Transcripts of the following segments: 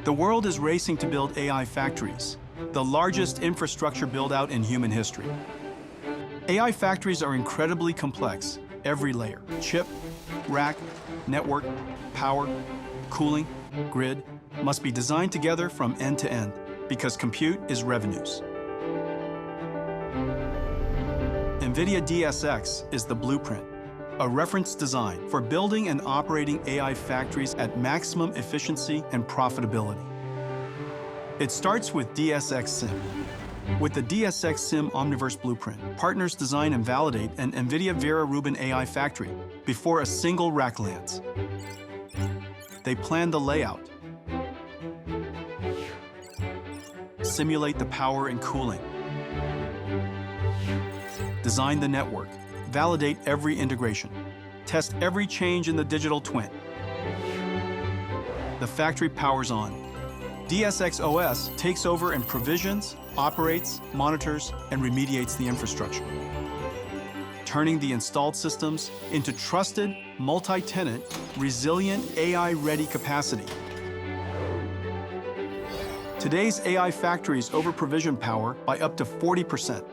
The world is racing to build AI factories, the largest infrastructure build-out in human history. AI factories are incredibly complex. Every layer, chip, rack, network, power, cooling, grid, must be designed together from end to end, because compute is revenues. NVIDIA DSX is the blueprint, a reference design for building and operating AI factories at maximum efficiency and profitability. It starts with DSX Sim. With the DSX Sim Omniverse blueprint, partners design and validate an NVIDIA Vera Rubin AI factory before a single rack lands. They plan the layout, simulate the power and cooling, design the network, validate every integration, test every change in the digital twin. The factory powers on. DSX OS takes over and provisions, operates, monitors, and remediates the infrastructure, turning the installed systems into trusted, multi-tenant, resilient, AI-ready capacity. Today's AI factories over-provision power by up to 40%.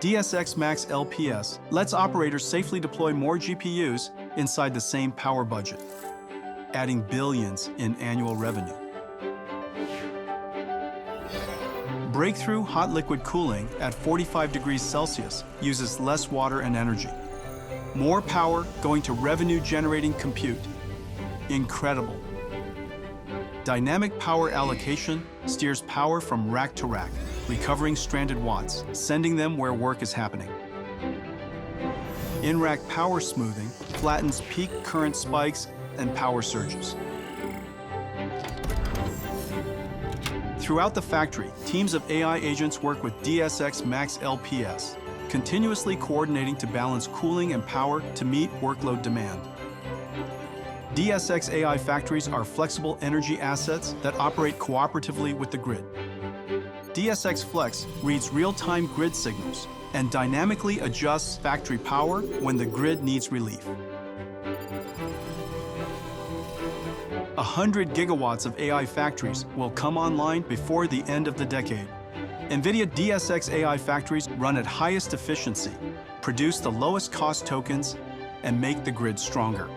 DSX MaxLPS lets operators safely deploy more GPUs inside the same power budget, adding billions in annual revenue. Breakthrough hot liquid cooling at 45 degrees Celsius uses less water and energy. More power going to revenue-generating compute. Incredible. Dynamic power allocation steers power from rack to rack, recovering stranded watts, sending them where work is happening. In-rack power smoothing flattens peak current spikes and power surges. Throughout the factory, teams of AI agents work with DSX MaxLPS, continuously coordinating to balance cooling and power to meet workload demand. DSX AI factories are flexible energy assets that operate cooperatively with the grid. DSX Flex reads real-time grid signals and dynamically adjusts factory power when the grid needs relief. 100 gigawatts of AI factories will come online before the end of the decade. NVIDIA DSX AI factories run at highest efficiency, produce the lowest cost tokens, and make the grid stronger.